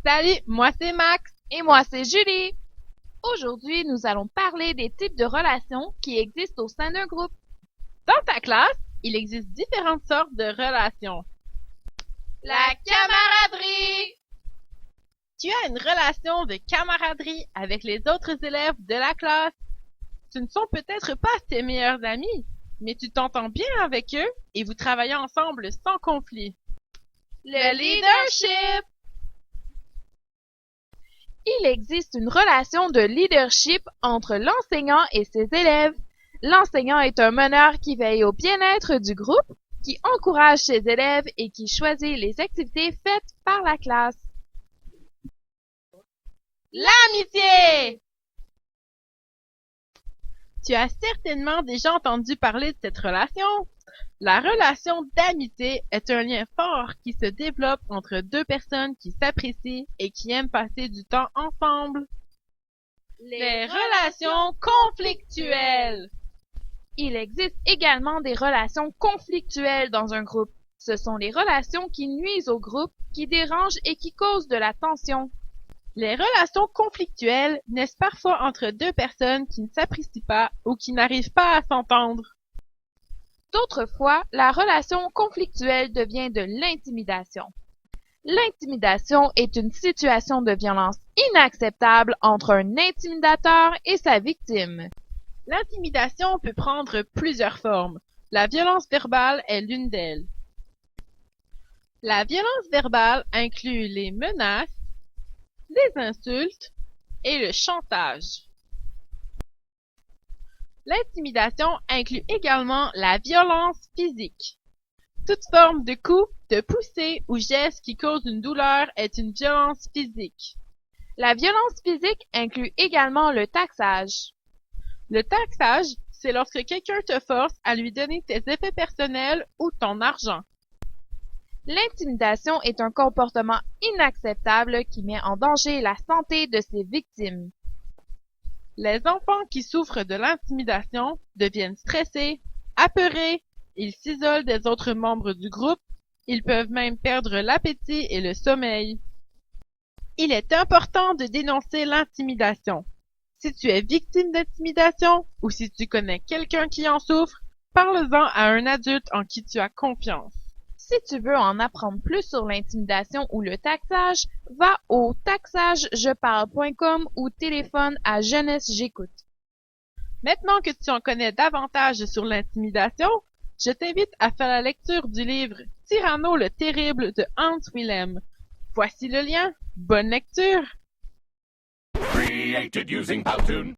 Salut, moi c'est Max. Et moi, c'est Julie. Aujourd'hui, nous allons parler des types de relations qui existent au sein d'un groupe. Dans ta classe, il existe différentes sortes de relations. La camaraderie! Tu as une relation de camaraderie avec les autres élèves de la classe. Ce ne sont peut-être pas tes meilleurs amis, mais tu t'entends bien avec eux et vous travaillez ensemble sans conflit. Le leadership! Il existe une relation de leadership entre l'enseignant et ses élèves. L'enseignant est un meneur qui veille au bien-être du groupe, qui encourage ses élèves et qui choisit les activités faites par la classe. L'amitié! Tu as certainement déjà entendu parler de cette relation. La relation d'amitié est un lien fort qui se développe entre deux personnes qui s'apprécient et qui aiment passer du temps ensemble. Les relations conflictuelles. Il existe également des relations conflictuelles dans un groupe. Ce sont les relations qui nuisent au groupe, qui dérangent et qui causent de la tension. Les relations conflictuelles naissent parfois entre deux personnes qui ne s'apprécient pas ou qui n'arrivent pas à s'entendre. D'autres fois, la relation conflictuelle devient de l'intimidation. L'intimidation est une situation de violence inacceptable entre un intimidateur et sa victime. L'intimidation peut prendre plusieurs formes. La violence verbale est l'une d'elles. La violence verbale inclut les menaces, les insultes et le chantage. L'intimidation inclut également la violence physique. Toute forme de coup, de poussée ou geste qui cause une douleur est une violence physique. La violence physique inclut également le taxage. Le taxage, c'est lorsque quelqu'un te force à lui donner tes effets personnels ou ton argent. L'intimidation est un comportement inacceptable qui met en danger la santé de ses victimes. Les enfants qui souffrent de l'intimidation deviennent stressés, apeurés, ils s'isolent des autres membres du groupe, ils peuvent même perdre l'appétit et le sommeil. Il est important de dénoncer l'intimidation. Si tu es victime d'intimidation ou si tu connais quelqu'un qui en souffre, parle-en à un adulte en qui tu as confiance. Si tu veux en apprendre plus sur l'intimidation ou le taxage, va au taxagejeparle.com ou téléphone à Jeunesse J'écoute. Maintenant que tu en connais davantage sur l'intimidation, je t'invite à faire la lecture du livre Cyrano le Terrible de Hans Wilhelm. Voici le lien. Bonne lecture! Created using Powtoon.